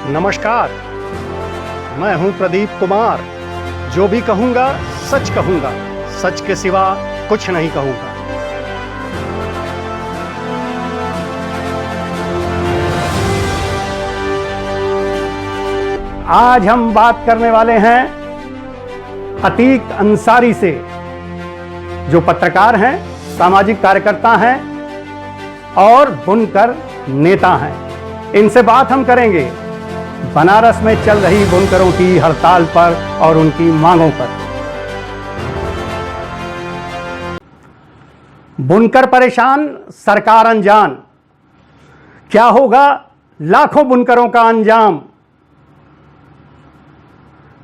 नमस्कार, मैं हूं प्रदीप कुमार। जो भी कहूंगा सच कहूंगा, सच के सिवा कुछ नहीं कहूंगा। आज हम बात करने वाले हैं अतीक अंसारी से, जो पत्रकार हैं, सामाजिक कार्यकर्ता हैं और बुनकर नेता हैं। इनसे बात हम करेंगे बनारस में चल रही बुनकरों की हड़ताल पर और उनकी मांगों पर। बुनकर परेशान, सरकार अनजान। क्या होगा लाखों बुनकरों का अंजाम?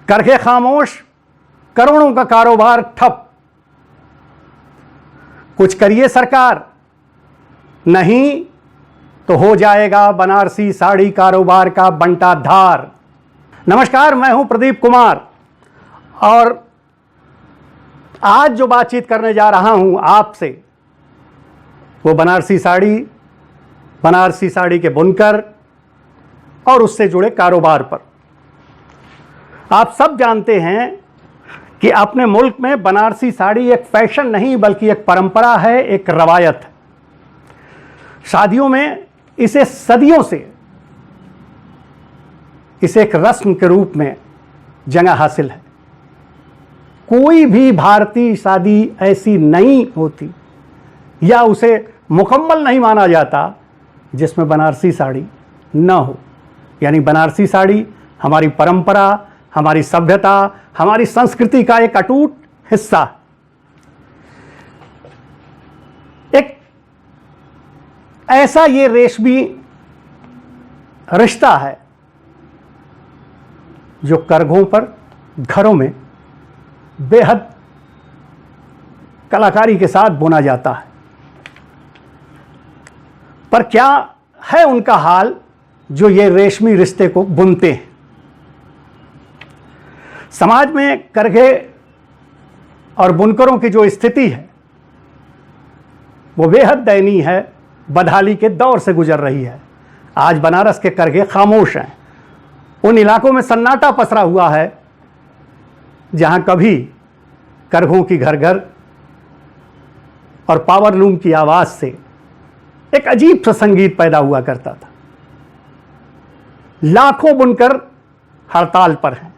करके खामोश, करोड़ों का कारोबार ठप। कुछ करिए सरकार, नहीं तो हो जाएगा बनारसी साड़ी कारोबार का बंटा धार। नमस्कार, मैं हूं प्रदीप कुमार और आज जो बातचीत करने जा रहा हूं आपसे वो बनारसी साड़ी के बुनकर और उससे जुड़े कारोबार पर। आप सब जानते हैं कि अपने मुल्क में बनारसी साड़ी एक फैशन नहीं बल्कि एक परंपरा है, एक रवायत है। शादियों में इसे सदियों से इसे एक रस्म के रूप में जगह हासिल है। कोई भी भारतीय शादी ऐसी नहीं होती या उसे मुकम्मल नहीं माना जाता जिसमें बनारसी साड़ी न हो। यानी बनारसी साड़ी हमारी परंपरा, हमारी सभ्यता, हमारी संस्कृति का एक अटूट हिस्सा है। एक ऐसा ये रेशमी रिश्ता है जो करघों पर, घरों में बेहद कलाकारी के साथ बुना जाता है। पर क्या है उनका हाल जो ये रेशमी रिश्ते को बुनते हैं? समाज में करघे और बुनकरों की जो स्थिति है वो बेहद दयनीय है, बदहाली के दौर से गुजर रही है। आज बनारस के करघे खामोश हैं। उन इलाकों में सन्नाटा पसरा हुआ है जहां कभी करघों की घर घर और पावर लूम की आवाज से एक अजीब सा संगीत पैदा हुआ करता था। लाखों बुनकर हड़ताल पर हैं।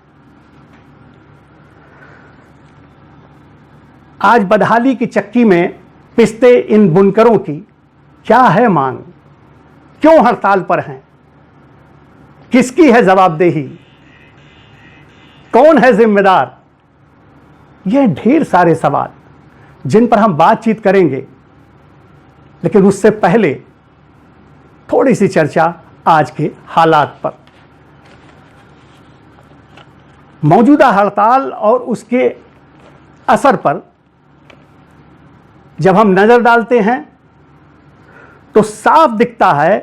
आज बदहाली की चक्की में पिसते इन बुनकरों की क्या है मांग? क्यों हड़ताल पर हैं? किसकी है जवाबदेही? कौन है जिम्मेदार? यह ढेर सारे सवाल जिन पर हम बातचीत करेंगे, लेकिन उससे पहले थोड़ी सी चर्चा आज के हालात पर। मौजूदा हड़ताल और उसके असर पर जब हम नजर डालते हैं तो साफ दिखता है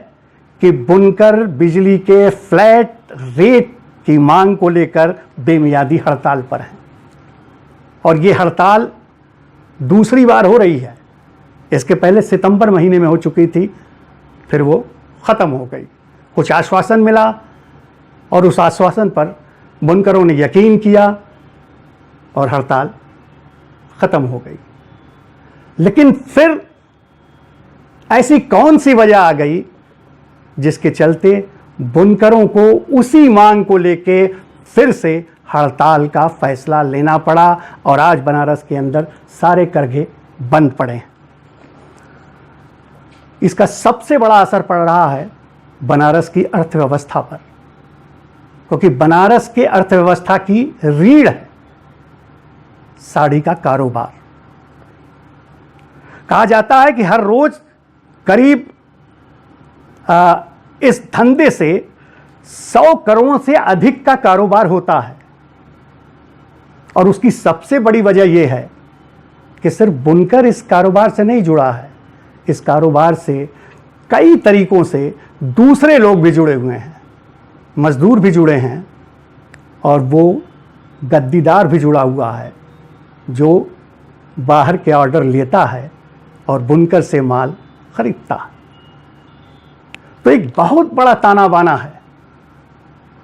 कि बुनकर बिजली के फ्लैट रेट की मांग को लेकर बेमियादी हड़ताल पर हैं। और ये हड़ताल दूसरी बार हो रही है। इसके पहले सितंबर महीने में हो चुकी थी, फिर वो ख़त्म हो गई। कुछ आश्वासन मिला और उस आश्वासन पर बुनकरों ने यकीन किया और हड़ताल ख़त्म हो गई। लेकिन फिर ऐसी कौन सी वजह आ गई जिसके चलते बुनकरों को उसी मांग को लेके फिर से हड़ताल का फैसला लेना पड़ा और आज बनारस के अंदर सारे करघे बंद पड़े हैं। इसका सबसे बड़ा असर पड़ रहा है बनारस की अर्थव्यवस्था पर, क्योंकि बनारस के अर्थव्यवस्था की रीढ़ है साड़ी का कारोबार। कहा जाता है कि हर रोज करीब इस धंधे से 100 करोड़ से अधिक का कारोबार होता है। और उसकी सबसे बड़ी वजह यह है कि सिर्फ बुनकर इस कारोबार से नहीं जुड़ा है, इस कारोबार से कई तरीकों से दूसरे लोग भी जुड़े हुए हैं। मजदूर भी जुड़े हैं और वो गद्दीदार भी जुड़ा हुआ है जो बाहर के ऑर्डर लेता है और बुनकर से माल खरीदता है। तो एक बहुत बड़ा ताना बाना है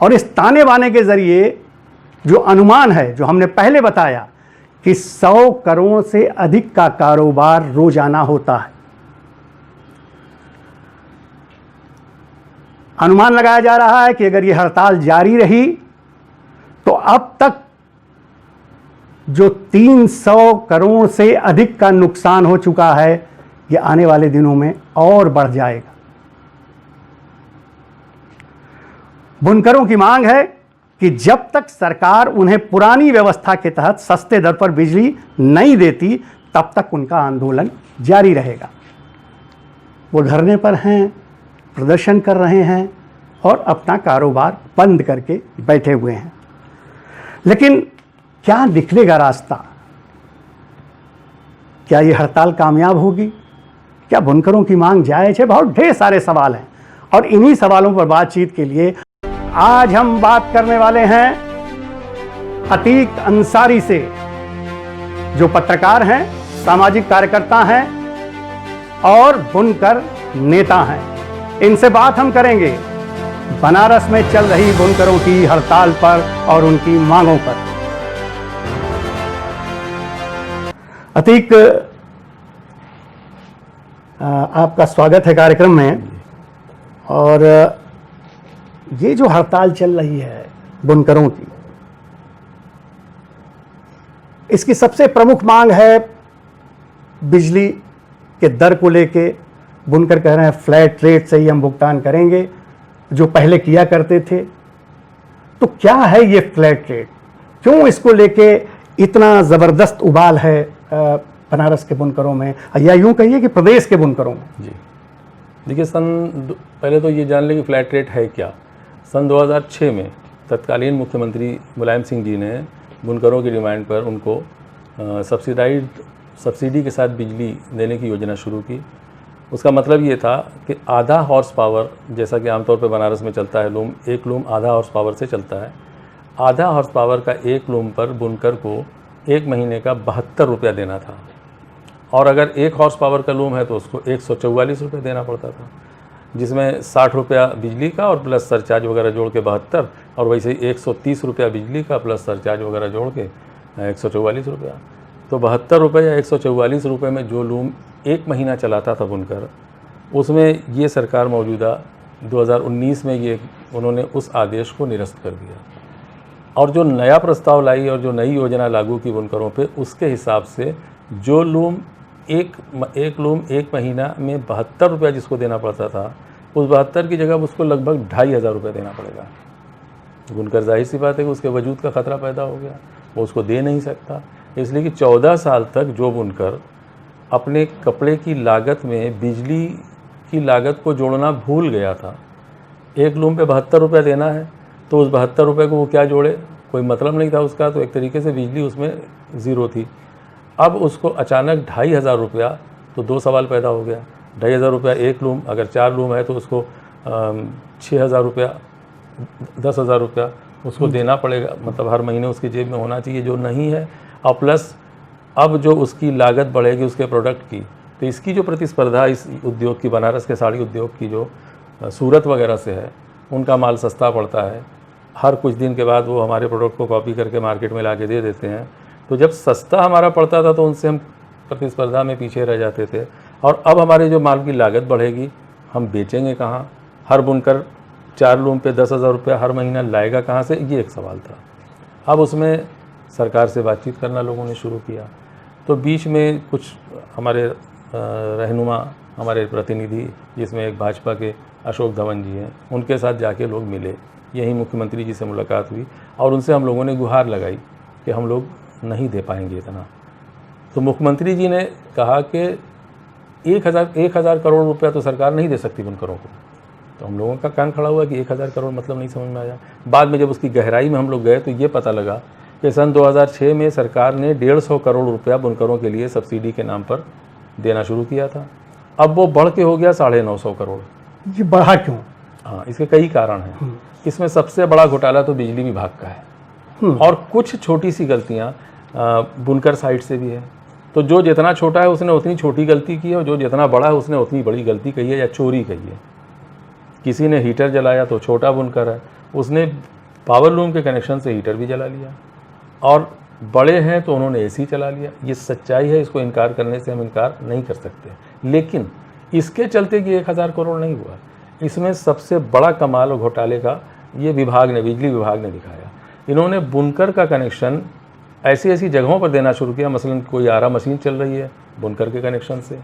और इस ताने बाने के जरिए जो अनुमान है, जो हमने पहले बताया कि 100 करोड़ से अधिक का कारोबार रोजाना होता है, अनुमान लगाया जा रहा है कि अगर ये हड़ताल जारी रही तो अब तक जो 300 करोड़ से अधिक का नुकसान हो चुका है, ये आने वाले दिनों में और बढ़ जाएगा। बुनकरों की मांग है कि जब तक सरकार उन्हें पुरानी व्यवस्था के तहत सस्ते दर पर बिजली नहीं देती, तब तक उनका आंदोलन जारी रहेगा। वो धरने पर हैं, प्रदर्शन कर रहे हैं और अपना कारोबार बंद करके बैठे हुए हैं। लेकिन क्या निकलेगा रास्ता? क्या ये हड़ताल कामयाब होगी? क्या बुनकरों की मांग जायज़ है? बहुत ढेर सारे सवाल हैं और इन्हीं सवालों पर बातचीत के लिए आज हम बात करने वाले हैं अतीक अंसारी से, जो पत्रकार हैं, सामाजिक कार्यकर्ता हैं और बुनकर नेता हैं। इनसे बात हम करेंगे बनारस में चल रही बुनकरों की हड़ताल पर और उनकी मांगों पर। अतीक, आपका स्वागत है कार्यक्रम में। और ये जो हड़ताल चल रही है बुनकरों की, इसकी सबसे प्रमुख मांग है बिजली के दर को लेके। बुनकर कह रहे हैं फ्लैट रेट से ही हम भुगतान करेंगे, जो पहले किया करते थे। तो क्या है ये फ्लैट रेट? क्यों इसको लेके इतना ज़बरदस्त उबाल है बनारस के बुनकरों में, या यूं कहिए कि प्रदेश के बुनकरों में? जी देखिए, पहले तो ये जान लें कि फ्लैट रेट है क्या। सन 2006 में तत्कालीन मुख्यमंत्री मुलायम सिंह जी ने बुनकरों की डिमांड पर उनको सब्सिडी के साथ बिजली देने की योजना शुरू की। उसका मतलब ये था कि आधा हॉर्स पावर, जैसा कि आमतौर पर बनारस में चलता है लूम, एक लूम आधा हॉर्स पावर से चलता है। आधा हॉर्स पावर का एक लूम पर बुनकर को एक महीने का 72 रुपया देना था, और अगर 1 हॉर्स पावर का लूम है तो उसको 144 रुपये देना पड़ता था, जिसमें 60 रुपया बिजली का और प्लस सरचार्ज वगैरह जोड़ के 72, और वैसे ही 130 रुपया बिजली का प्लस सरचार्ज वगैरह जोड़ के 144 रुपया। तो 72 रुपये या 144 रुपये में जो लूम एक महीना चलाता था बुनकर, उसमें ये सरकार मौजूदा 2019 में ये उन्होंने उस आदेश को निरस्त कर दिया, और जो नया प्रस्ताव लाई और जो नई योजना लागू की बुनकरों पे, उसके हिसाब से जो लूम एक लूम एक महीना में 72 रुपया जिसको देना पड़ता था, उस 72 की जगह उसको लगभग 2500 रुपये देना पड़ेगा। बुनकर जाहिर सी बात है कि उसके वजूद का ख़तरा पैदा हो गया, वो उसको दे नहीं सकता। इसलिए कि 14 साल तक जो बुनकर अपने कपड़े की लागत में बिजली की लागत को जोड़ना भूल गया था, एक लूम पे 72 रुपया देना है तो उस 72 रुपये को वो क्या जोड़े, कोई मतलब नहीं था उसका। तो एक तरीके से बिजली उसमें ज़ीरो थी। अब उसको अचानक 2500 रुपया, तो 2 सवाल पैदा हो गया। 2500 रुपया एक लूम, अगर 4 लूम है तो उसको 6000 रुपया, 10,000 रुपया उसको देना पड़ेगा, मतलब हर महीने उसकी जेब में होना चाहिए, जो नहीं है। और प्लस अब जो उसकी लागत बढ़ेगी उसके प्रोडक्ट की, तो इसकी जो प्रतिस्पर्धा इस उद्योग की, बनारस के साड़ी उद्योग की जो सूरत वगैरह से है, उनका माल सस्ता पड़ता है। हर कुछ दिन के बाद वो हमारे प्रोडक्ट को कॉपी करके मार्केट में ला के दे देते हैं। तो जब सस्ता हमारा पड़ता था तो उनसे हम प्रतिस्पर्धा में पीछे रह जाते थे, और अब हमारे जो माल की लागत बढ़ेगी, हम बेचेंगे कहाँ? हर बुनकर 4 लूम पे 10,000 रुपया हर महीना लाएगा कहाँ से? ये एक सवाल था। अब उसमें सरकार से बातचीत करना लोगों ने शुरू किया। तो बीच में कुछ हमारे रहनुमा, हमारे प्रतिनिधि, जिसमें एक भाजपा के अशोक धवन जी हैं, उनके साथ जाके लोग मिले। यहीं मुख्यमंत्री जी से मुलाकात हुई और उनसे हम लोगों ने गुहार लगाई कि हम लोग नहीं दे पाएंगे इतना। तो मुख्यमंत्री जी ने कहा कि 1000 करोड़ रुपया तो सरकार नहीं दे सकती बुनकरों को। तो हम लोगों का कान खड़ा हुआ कि 1000 करोड़ मतलब नहीं समझ में आया। बाद में जब उसकी गहराई में हम लोग गए तो ये पता लगा कि सन 2006 में सरकार ने 150 करोड़ रुपया बुनकरों के लिए सब्सिडी के नाम पर देना शुरू किया था। अब वो बढ़ के हो गया 950 करोड़। ये बढ़ा क्यों? हाँ, इसके कई कारण हैं। इसमें सबसे बड़ा घोटाला तो बिजली विभाग का है, और कुछ छोटी सी गलतियाँ बुनकर साइड से भी है। तो जो जितना छोटा है उसने उतनी छोटी गलती की है, और जो जितना बड़ा है उसने उतनी बड़ी गलती कही है या चोरी कही है। किसी ने हीटर जलाया तो छोटा बुनकर है, उसने पावर लूम के कनेक्शन से हीटर भी जला लिया, और बड़े हैं तो उन्होंने एसी चला लिया। ये सच्चाई है, इसको इनकार करने से हम इनकार नहीं कर सकते। लेकिन इसके चलते कि 1000 करोड़ नहीं हुआ, इसमें सबसे बड़ा कमाल और घोटाले का ये विभाग ने, बिजली विभाग ने दिखाया। इन्होंने बुनकर का कनेक्शन ऐसी ऐसी जगहों पर देना शुरू किया। मसलन कोई आरा मशीन चल रही है बुनकर के कनेक्शन से,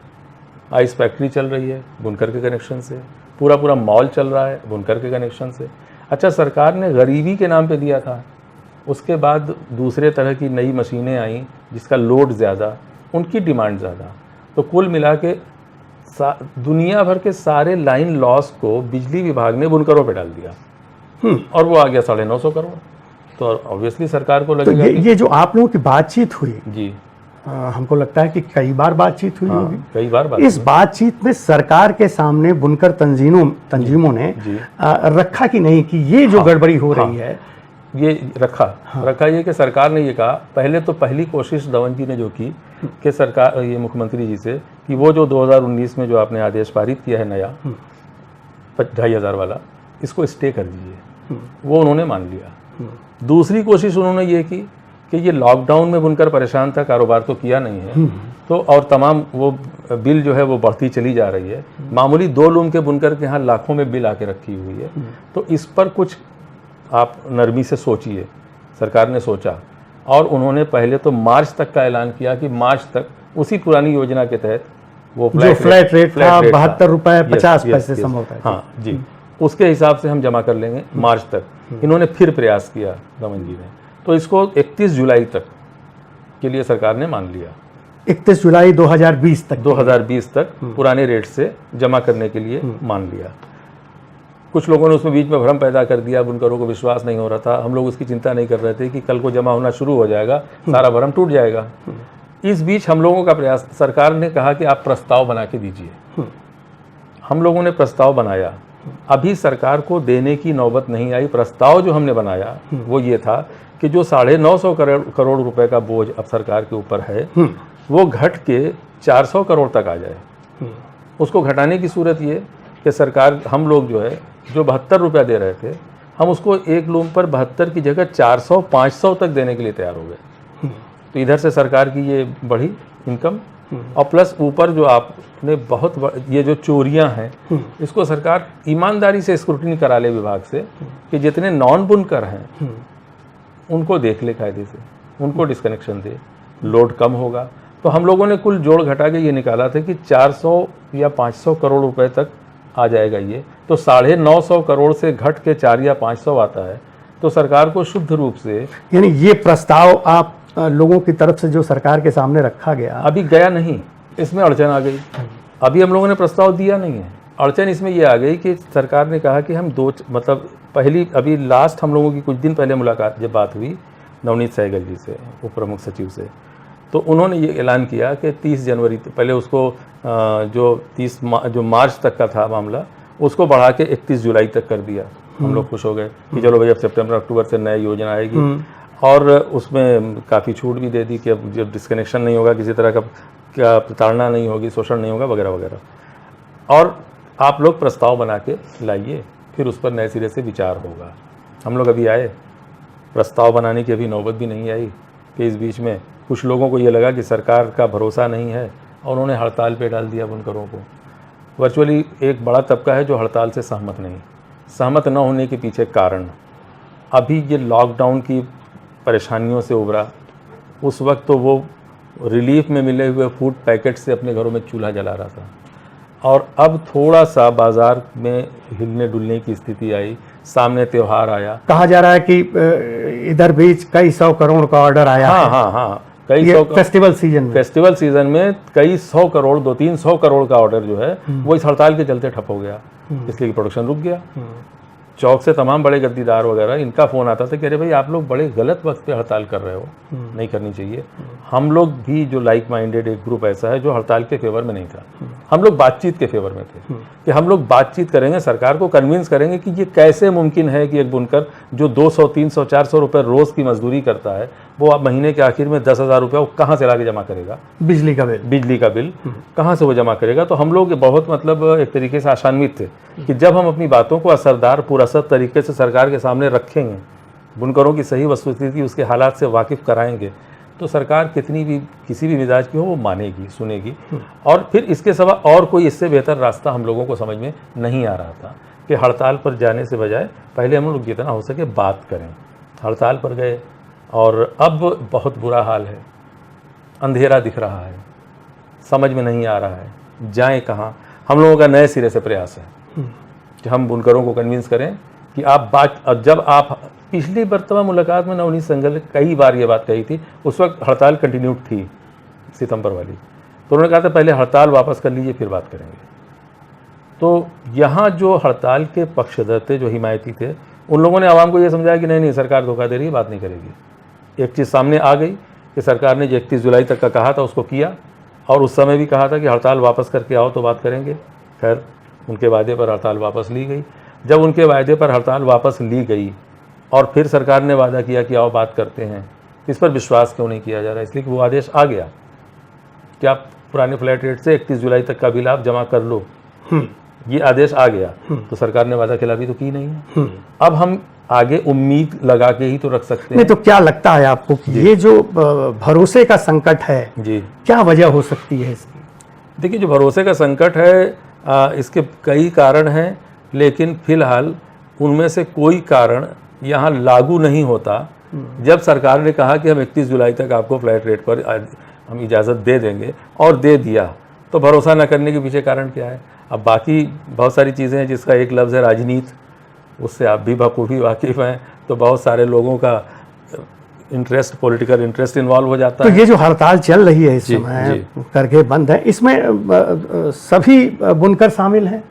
आइस फैक्ट्री चल रही है बुनकर के कनेक्शन से, पूरा पूरा मॉल चल रहा है बुनकर के कनेक्शन से। अच्छा, सरकार ने गरीबी के नाम पे दिया था, उसके बाद दूसरे तरह की नई मशीनें आई जिसका लोड ज़्यादा, उनकी डिमांड ज़्यादा, तो कुल मिला के दुनिया भर के सारे लाइन लॉस को बिजली विभाग ने बुनकरों पे डाल दिया, और वो आ गया 950 करोड़। तो ऑब्वियसली सरकार को तो लगेगा ये जो आप लोगों की बातचीत हुई जी, हमको लगता है कि कई बार बातचीत हुई होगी। कई बार बात इस बातचीत में सरकार के सामने बुनकर तंजीमों ने रखा कि नहीं कि ये जो गड़बड़ी हो रही है, ये रखा ये कि सरकार ने ये कहा। पहले तो पहली कोशिश धवन जी ने जो की कि सरकार, ये मुख्यमंत्री जी से, कि वो जो 2019 में जो आपने आदेश पारित किया है नया 2500 वाला, इसको स्टे कर दीजिए, वो उन्होंने मान लिया। दूसरी कोशिश उन्होंने ये की कि ये लॉकडाउन में बुनकर परेशान था, कारोबार तो किया नहीं है, तो और तमाम वो बिल जो है वो बढ़ती चली जा रही है। मामूली 2 लूम के बुनकर के यहाँ लाखों में बिल आके रखी हुई है, तो इस पर कुछ आप नरमी से सोचिए। सरकार ने सोचा, और उन्होंने पहले तो मार्च तक का ऐलान किया कि मार्च तक उसी पुरानी योजना के तहत वो जो फ्लैट रेट था 72 रुपये 50 पैसे संभवतः है। हाँ जी, उसके हिसाब से हम जमा कर लेंगे मार्च तक। इन्होंने फिर प्रयास किया दमन जी ने, तो इसको 31 जुलाई तक के लिए सरकार ने मान लिया। 31 जुलाई 2020 तक पुराने रेट से जमा करने के लिए मान लिया। कुछ लोगों ने उसमें बीच में भ्रम पैदा कर दिया, बुनकरों को विश्वास नहीं हो रहा था। हम लोग उसकी चिंता नहीं कर रहे थे कि कल को जमा होना शुरू हो जाएगा, सारा भ्रम टूट जाएगा। इस बीच हम लोगों का प्रयास, सरकार ने कहा कि आप प्रस्ताव बना के दीजिए। हम लोगों ने प्रस्ताव बनाया, अभी सरकार को देने की नौबत नहीं आई। प्रस्ताव जो हमने बनाया वो ये था कि जो 950 करोड़ रुपए का बोझ अब सरकार के ऊपर है, वो घट के 400 करोड़ तक आ जाए। उसको घटाने की सूरत ये कि सरकार, हम लोग जो है, जो 72 रुपया दे रहे थे, हम उसको एक लूम पर 72 की जगह 400-500 तक देने के लिए तैयार हो गए। तो इधर से सरकार की ये बढ़ी इनकम, और प्लस ऊपर जो आपने ये जो चोरियां हैं, इसको सरकार ईमानदारी से स्क्रूटनी करा ले विभाग से कि जितने नॉन बुनकर हैं उनको देख ले कायदे से, उनको डिस्कनेक्शन दे, लोड कम होगा। तो हम लोगों ने कुल जोड़ घटा के ये निकाला था कि 400 या 500 करोड़ रुपए तक आ जाएगा ये। तो 950 करोड़ से घट के 4 या 500 आता है। तो सरकार को शुद्ध रूप से, यानी ये प्रस्ताव आप लोगों की तरफ से जो सरकार के सामने रखा गया, अभी गया नहीं, इसमें अड़चन आ गई। अभी हम लोगों ने प्रस्ताव दिया नहीं है। अड़चन इसमें ये आ गई कि सरकार ने कहा कि हम पहली, अभी लास्ट हम लोगों की कुछ दिन पहले मुलाकात जब बात हुई नवनीत सहगल जी से, उप प्रमुख सचिव से, तो उन्होंने ये ऐलान किया कि 30 जनवरी पहले उसको जो मार्च तक का था मामला, उसको बढ़ा के 31 जुलाई तक कर दिया। हम लोग खुश हो गए कि चलो भाई अब सितंबर अक्टूबर से नई योजना आएगी, और उसमें काफ़ी छूट भी दे दी कि अब जब डिस्कनेक्शन नहीं होगा, किसी तरह का प्रताड़ना नहीं होगी, शोषण नहीं होगा, वगैरह वगैरह। और आप लोग प्रस्ताव बना के लाइए, फिर उस पर नए सिरे से विचार होगा। हम लोग अभी आए, प्रस्ताव बनाने की अभी नौबत भी नहीं आई कि इस बीच में कुछ लोगों को ये लगा कि सरकार का भरोसा नहीं है, और उन्होंने हड़ताल पे डाल दिया बुनकरों को। वर्चुअली एक बड़ा तबका है जो हड़ताल से सहमत नहीं। सहमत न होने के पीछे कारण, अभी ये लॉकडाउन की परेशानियों से उभरा, उस वक्त तो वो रिलीफ में मिले हुए फूड पैकेट से अपने घरों में चूल्हा जला रहा था, और अब थोड़ा सा बाजार में हिलने डुलने की स्थिति आई, सामने त्यौहार आया। कहा जा रहा है कि इधर बीच कई 100 करोड़ का ऑर्डर आया है। हाँ, कई 100 फेस्टिवल सीजन में कई 100 करोड़, 200-300 करोड़ का ऑर्डर जो है वो इस हड़ताल के चलते ठप हो गया, इसलिए प्रोडक्शन रुक गया। चौक से तमाम बड़े गद्दीदार वगैरह, इनका फ़ोन आता था कि अरे भाई आप लोग बड़े गलत वक्त पे हड़ताल कर रहे हो, नहीं करनी चाहिए। हम लोग भी जो लाइक माइंडेड एक ग्रुप ऐसा है जो हड़ताल के फेवर में नहीं था, हम लोग बातचीत के फेवर में थे कि हम लोग बातचीत करेंगे, सरकार को कन्विंस करेंगे कि ये कैसे मुमकिन है कि एक बुनकर जो 200, 300, 400 रुपये रोज़ की मजदूरी करता है, वो अब महीने के आखिर में 10,000 रुपये वो कहाँ से ला के जमा करेगा? बिजली का बिल कहाँ से वो जमा करेगा? तो हम लोग बहुत मतलब एक तरीके से आशान्वित थे कि जब हम अपनी बातों को असरदार पुरअसर तरीके से सरकार के सामने रखेंगे, बुनकरों की सही वस्तुस्थिति, उसके हालात से वाकिफ़ कराएंगे, तो सरकार कितनी भी किसी भी मिजाज की हो वो मानेगी, सुनेगी। और फिर इसके सिवा और कोई इससे बेहतर रास्ता हम लोगों को समझ में नहीं आ रहा था कि हड़ताल पर जाने से बजाय पहले हम लोग जितना हो सके बात करें। हड़ताल पर गए और अब बहुत बुरा हाल है, अंधेरा दिख रहा है, समझ में नहीं आ रहा है जाएं कहाँ। हम लोगों का नए सिरे से प्रयास है कि हम बुनकरों को कन्विंस करें कि आप बात, जब आप पिछली मरतबा मुलाकात में नवनीत सहगल ने कई बार ये बात कही थी, उस वक्त हड़ताल कंटिन्यूड थी सितंबर वाली, तो उन्होंने कहा था पहले हड़ताल वापस कर लीजिए फिर बात करेंगे। तो यहाँ जो हड़ताल के पक्षधर थे, जो हिमायती थे, उन लोगों ने आवाम को ये समझाया कि नहीं सरकार धोखा दे रही है, बात नहीं करेगी। एक चीज़ सामने आ गई कि सरकार ने जो 31 जुलाई तक का कहा था उसको किया, और उस समय भी कहा था कि हड़ताल वापस करके आओ तो बात करेंगे। खैर उनके वादे पर हड़ताल वापस ली गई। जब उनके वादे पर हड़ताल वापस ली गई और फिर सरकार ने वादा किया कि आओ बात करते हैं, इस पर विश्वास क्यों नहीं किया जा रहा? इसलिए कि वो आदेश आ गया कि आप पुराने फ्लैट रेट से 31 जुलाई तक का बिल आप जमा कर लो, ये आदेश आ गया। तो सरकार ने वादा खिलाफी तो की नहीं है। अब हम आगे उम्मीद लगा के ही तो रख सकते हैं। नहीं तो क्या लगता है आपको कि ये जो भरोसे का संकट है जी, क्या वजह हो सकती है इसकी? देखिए, जो भरोसे का संकट है इसके कई कारण हैं, लेकिन फिलहाल उनमें से कोई कारण यहाँ लागू नहीं होता। जब सरकार ने कहा कि हम 31 जुलाई तक आपको फ्लैट रेट पर हम इजाज़त दे देंगे और दे दिया, तो भरोसा न करने के पीछे कारण क्या है? अब बाकी बहुत सारी चीज़ें हैं जिसका एक लफ्ज़ है राजनीति, उससे आप भी बखूबी वाकिफ़ हैं। तो बहुत सारे लोगों का इंटरेस्ट, पॉलिटिकल इंटरेस्ट इन्वॉल्व हो जाता है। तो ये जो हड़ताल चल रही है इस समय, करघे बंद है, इसमें सभी बुनकर शामिल हैं?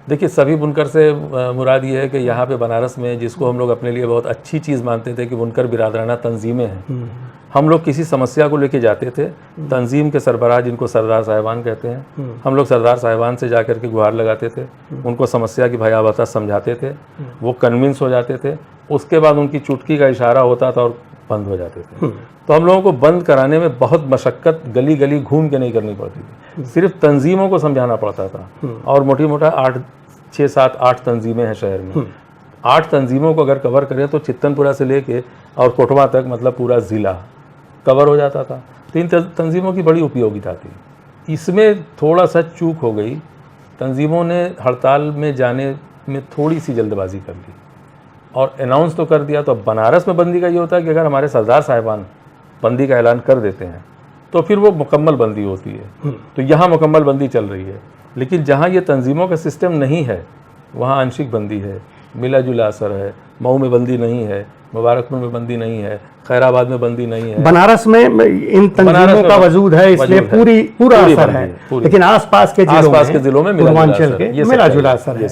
देखिए, सभी बुनकर से मुराद ये है कि यहाँ पे बनारस में, जिसको हम लोग अपने लिए बहुत अच्छी चीज़ मानते थे कि बुनकर बिरादराना तंजीमें हैं, हम लोग किसी समस्या को लेके जाते थे, तंजीम के सरबराह जिनको सरदार साहिबान कहते हैं, हम लोग सरदार साहिबान से जा कर के गुहार लगाते थे, उनको समस्या की भयावहता समझाते थे, वो कन्विंस हो जाते थे, उसके बाद उनकी चुटकी का इशारा होता था और बंद हो जाते थे। तो हम लोगों को बंद कराने में बहुत मशक्क़त गली गली घूम के नहीं करनी पड़ती थी, सिर्फ तंजीमों को समझाना पड़ता था। और मोटी मोटा 6, 7, 8 तंजीमें हैं शहर में। 8 तंजीमों को अगर कवर करें तो चित्तनपुरा से लेके और कोटवा तक मतलब पूरा ज़िला कवर हो जाता था। तो इन तंजीमों की बड़ी उपयोगिता थी। इसमें थोड़ा सा चूक हो गई, तंजीमों ने हड़ताल में जाने में थोड़ी सी जल्दबाजी कर ली और अनाउंस तो कर दिया। तो अब बनारस में बंदी का ये होता है कि अगर हमारे सरदार साहिबान बंदी का ऐलान कर देते हैं तो फिर वो मुकम्मल बंदी होती है। तो यहाँ मुकम्मल बंदी चल रही है, लेकिन जहाँ ये तंजीमों का सिस्टम नहीं है वहाँ आंशिक बंदी है, मिला जुला असर है। मऊ में बंदी नहीं है, मुबारकपुर में बंदी नहीं है, खैराबाद में बंदी नहीं है। बनारस में इन तंजीमों का वजूद है, इसलिए पूरा असर है, लेकिन आसपास के जिलों में पूर्वांचल के मिला जुला असर है।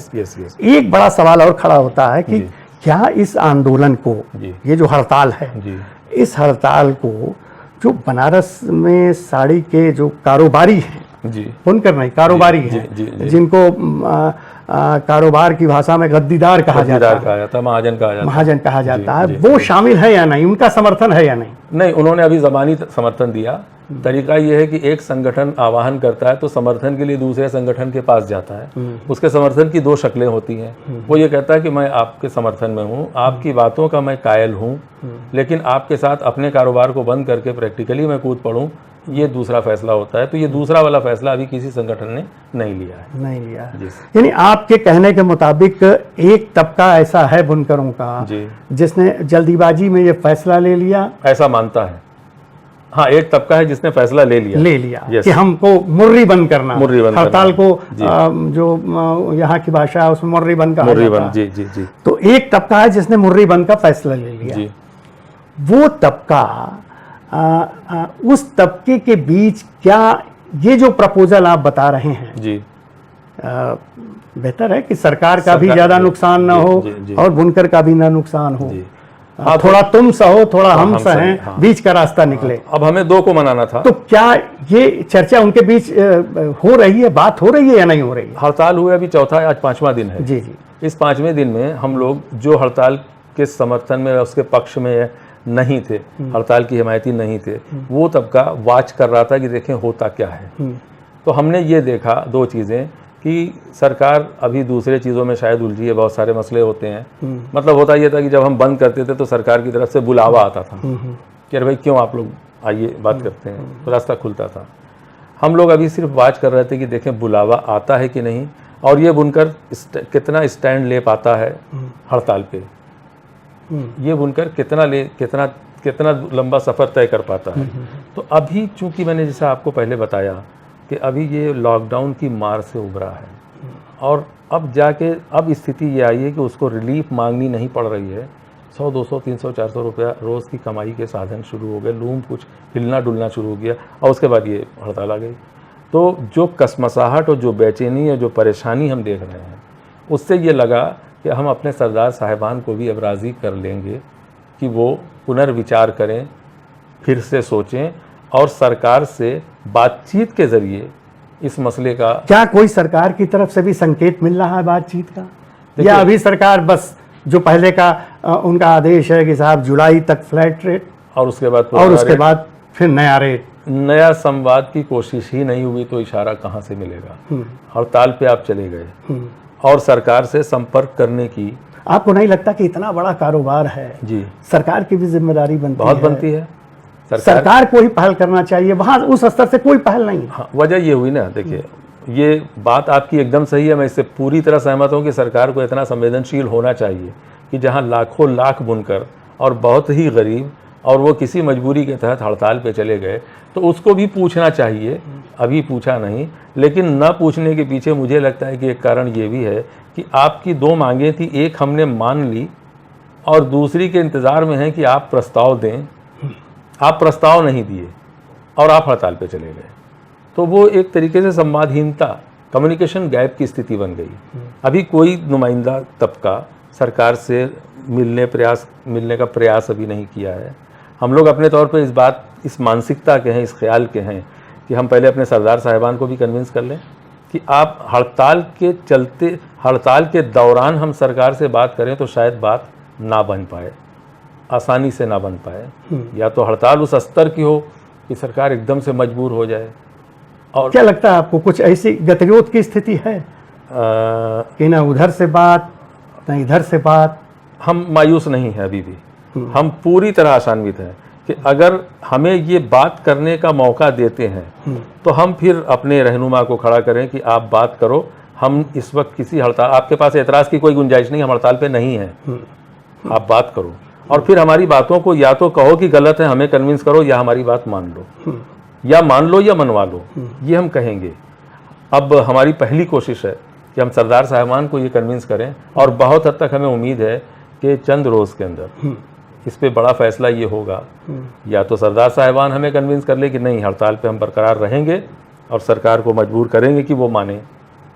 एक बड़ा सवाल और खड़ा होता है कि क्या इस आंदोलन को, ये जो हड़ताल है, इस हड़ताल को जो बनारस में साड़ी के जो कारोबारी हैं, बुनकर नहीं कारोबारी हैं, जिनको कारोबार की भाषा में गद्दीदार कहा जाता है, महाजन कहा जाता है, वो शामिल है या नहीं? उनका समर्थन है या नहीं? नहीं, उन्होंने अभी ज़बानी समर्थन दिया। तरीका ये है कि एक संगठन आह्वान करता है तो समर्थन के लिए दूसरे संगठन के पास जाता है। उसके समर्थन की 2 शक्लें होती हैं। वो ये कहता है कि मैं आपके समर्थन में हूँ, आपकी बातों का मैं कायल हूँ, लेकिन आपके साथ अपने कारोबार को बंद करके प्रैक्टिकली मैं कूद पड़ूँ, ये दूसरा फैसला होता है। तो ये दूसरा वाला फैसला अभी किसी संगठन ने नहीं लिया है। यानी आपके कहने के मुताबिक एक तबका ऐसा है बुनकरों का जिसने जल्दीबाजी में ये फैसला ले लिया, ऐसा मानता है। हाँ, एक तबका है जिसने फैसला ले लिया कि हमको मुर्री बंद करना, हड़ताल को जो यहाँ की भाषा है उसमें मुर्री बंद कहा जाता है। तो एक तबका है जिसने मुर्री बंद का फैसला ले लिया। वो तबका, उस तबके के बीच क्या ये जो प्रपोजल आप बता रहे हैं बेहतर है कि सरकार का भी ज़्यादा नुकसान ना हो और बुनकर का भी ना नुकसान हो? हाँ, थोड़ा तुम सहो थोड़ा हम हम सहें, सहें, हाँ। बीच का रास्ता निकले। अब हमें 2 को मनाना था। तो क्या ये चर्चा उनके बीच हो रही है, बात हो रही है या नहीं हो रही है? हड़ताल हुए अभी चौथा आज 5वां दिन है। जी जी। इस 5वें दिन में हम लोग जो हड़ताल के समर्थन में उसके पक्ष में नहीं थे, हड़ताल की हिमायती नहीं थे, वो तबका वाच कर रहा था कि देखें होता क्या है। तो हमने ये देखा 2 चीज़ें कि सरकार अभी दूसरे चीज़ों में शायद उलझी है, बहुत सारे मसले होते हैं। मतलब होता ये था कि जब हम बंद करते थे तो सरकार की तरफ से बुलावा आता था कि अरे भाई क्यों आप लोग आइए बात करते हैं, तो रास्ता खुलता था। हम लोग अभी सिर्फ वाच कर रहे थे कि देखें बुलावा आता है कि नहीं, और ये बुनकर कितना स्टैंड ले पाता है हड़ताल पे, ये बुनकर कितना लंबा सफ़र तय कर पाता है। तो अभी चूंकि मैंने जैसे आपको पहले बताया कि अभी ये लॉकडाउन की मार से उभरा है, और अब जाके अब स्थिति ये आई है कि उसको रिलीफ मांगनी नहीं पड़ रही है। 100, 200, 300, 400 रुपया रोज़ की कमाई के साधन शुरू हो गए, लूम कुछ हिलना डुलना शुरू हो गया, और उसके बाद ये हड़ताल आ गई। तो जो कसमसाहट और जो बेचैनी और जो परेशानी हम देख रहे हैं, उससे ये लगा कि हम अपने सरदार साहिबान को भी अब राज़ी कर लेंगे कि वो पुनर्विचार करें, फिर से सोचें, और सरकार से बातचीत के ज़रिए इस मसले का। क्या कोई सरकार की तरफ से भी संकेत मिल रहा है बातचीत का, या अभी सरकार बस जो पहले का उनका आदेश है कि साहब जुलाई तक फ्लैट रेट और उसके बाद फिर नया रेट? नया संवाद की कोशिश ही नहीं हुई तो इशारा कहाँ से मिलेगा? हड़ताल पे आप चले गए और सरकार से संपर्क करने की। आपको नहीं लगता कि इतना बड़ा कारोबार है जी, सरकार की भी जिम्मेदारी बहुत बनती है? सरकार को ही पहल करना चाहिए, वहाँ उस स्तर से कोई पहल नहीं है। हाँ, वजह ये हुई ना, देखिए ये बात आपकी एकदम सही है, मैं इससे पूरी तरह सहमत हूँ कि सरकार को इतना संवेदनशील होना चाहिए कि जहाँ लाखों लाख बुनकर और बहुत ही गरीब और वो किसी मजबूरी के तहत हड़ताल पे चले गए, तो उसको भी पूछना चाहिए। अभी पूछा नहीं, लेकिन न पूछने के पीछे मुझे लगता है कि एक कारण ये भी है कि आपकी 2 मांगें थी, एक हमने मान ली और दूसरी के इंतज़ार में है कि आप प्रस्ताव दें। आप प्रस्ताव नहीं दिए और आप हड़ताल पे चले गए, तो वो एक तरीके से संवादहीनता, कम्युनिकेशन गैप की स्थिति बन गई। अभी कोई नुमाइंदा तबका सरकार से मिलने का प्रयास अभी नहीं किया है। हम लोग अपने तौर पे इस मानसिकता के हैं, इस ख्याल के हैं कि हम पहले अपने सरदार साहिबान को भी कन्विंस कर लें कि आप हड़ताल के दौरान हम सरकार से बात करें तो शायद बात ना बन पाए, आसानी से ना बन पाए, या तो हड़ताल उस स्तर की हो कि सरकार एकदम से मजबूर हो जाए। और क्या लगता है आपको कुछ ऐसी गतिरोध की स्थिति है कि ना उधर से बात ना इधर से बात? हम मायूस नहीं हैं अभी भी, हम पूरी तरह आशान्वित हैं कि अगर हमें ये बात करने का मौका देते हैं तो हम फिर अपने रहनुमा को खड़ा करें कि आप बात करो। हम इस वक्त किसी हड़ताल, आपके पास एतराज़ की कोई गुंजाइश नहीं, हम हड़ताल पे नहीं हैं, आप बात करो और फिर हमारी बातों को या तो कहो कि गलत है, हमें कन्विंस करो, या हमारी बात मान लो, या मान लो या मनवा लो, ये हम कहेंगे। अब हमारी पहली कोशिश है कि हम सरदार साहिबान को ये कन्विंस करें, और बहुत हद तक हमें उम्मीद है कि चंद रोज़ के अंदर इस पे बड़ा फैसला ये होगा। या तो सरदार साहिबान हमें कन्विंस कर ले कि नहीं हड़ताल पे हम बरकरार रहेंगे और सरकार को मजबूर करेंगे कि वो माने,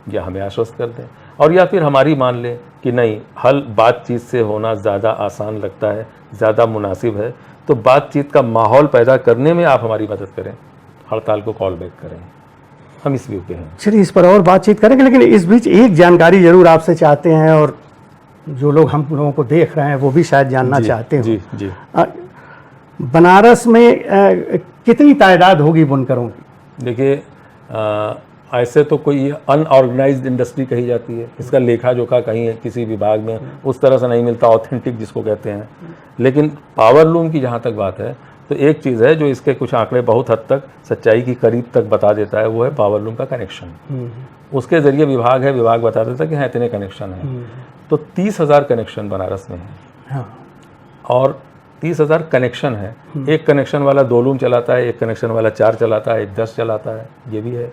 या हमें आश्वस्त कर दें, और या फिर हमारी मान लें कि नहीं हल बातचीत से होना ज़्यादा आसान लगता है, ज़्यादा मुनासिब है, तो बातचीत का माहौल पैदा करने में आप हमारी मदद करें, हड़ताल को कॉल बैक करें। हम इस व्यू के हैं। चलिए इस पर और बातचीत करेंगे, लेकिन इस बीच एक जानकारी जरूर आपसे चाहते हैं, और जो लोग हम लोगों को देख रहे हैं वो भी शायद जानना चाहते हैं। जी। बनारस में कितनी तादाद होगी बुनकरों की? देखिए, ऐसे तो कोई अनऑर्गेनाइज्ड इंडस्ट्री कही जाती है, इसका लेखा जोखा कहीं किसी विभाग में उस तरह से नहीं मिलता, ऑथेंटिक जिसको कहते हैं। लेकिन पावर लूम की जहाँ तक बात है, तो एक चीज़ है जो इसके कुछ आंकड़े बहुत हद तक सच्चाई की करीब तक बता देता है, वो है पावर लूम का कनेक्शन। उसके ज़रिए विभाग बता देता है कि हाँ इतने कनेक्शन हैं। तो 30,000 कनेक्शन बनारस में है। हाँ। और 30,000 कनेक्शन है। एक कनेक्शन वाला 2 लूम चलाता है, एक कनेक्शन वाला 4 चलाता है, एक 10 चलाता है, ये भी है।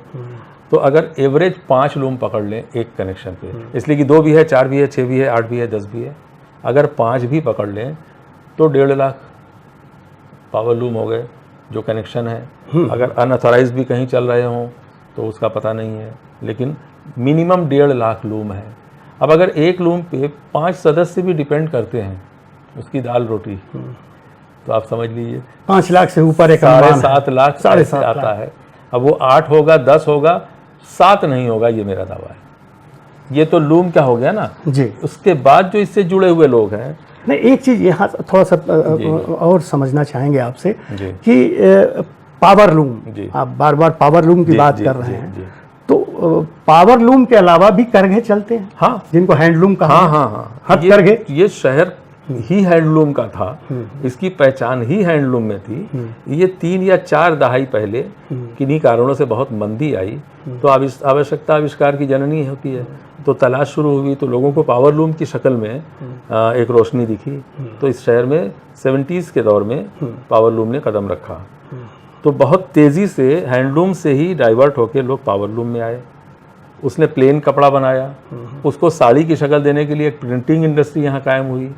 तो अगर एवरेज 5 लूम पकड़ लें एक कनेक्शन पे, इसलिए कि 2 भी है, 4 भी है, 6 भी है, 8 भी है, 10 भी है, अगर 5 भी पकड़ लें तो 1.5 लाख पावर लूम हो गए जो कनेक्शन है। अगर अनऑथराइज भी कहीं चल रहे हों तो उसका पता नहीं है, लेकिन मिनिमम 1.5 लाख लूम है। अब अगर एक लूम पे 5 सदस्य भी डिपेंड करते हैं उसकी दाल रोटी, तो आप समझ लीजिए 5 लाख से ऊपर एक अनुमान है। 7.5 लाख 7.5 ऐसे आता है। अब वो 8 होगा, 10 होगा, 7 नहीं होगा, ये मेरा दावा है। ये तो लूम क्या हो गया ना। जी। उसके बाद जो इससे जुड़े हुए लोग हैं, नहीं, एक चीज़ यहाँ थोड़ा सा और समझना चाहेंगे आपसे जी। कि पावर लूम, जी। आप बार बार पावर लूम की जी, बात जी, कर रहे जी, हैं, जी। तो पावर लूम के अलावा भी करघे चलते हैं, हाँ जिनको हैंडलूम कहा हाँ है। हाँ हाँ, हथकरघे। ये शहर ही हैंडलूम का था, इसकी पहचान ही हैंडलूम में थी। ये 3 या 4 दहाई पहले किन्हीं कारणों से बहुत मंदी आई, तो आवश्यकता आविष्कार की जननी होती है, तो तलाश शुरू हुई, तो लोगों को पावर लूम की शक्ल में एक रोशनी दिखी। तो इस शहर में 70s के दौर में पावर लूम ने कदम रखा, तो बहुत तेज़ी से हैंडलूम से ही डाइवर्ट होकर लोग पावर लूम में आए। उसने प्लेन कपड़ा बनाया, उसको साड़ी की शक्ल देने के लिए एक प्रिंटिंग इंडस्ट्री यहाँ कायम हुई।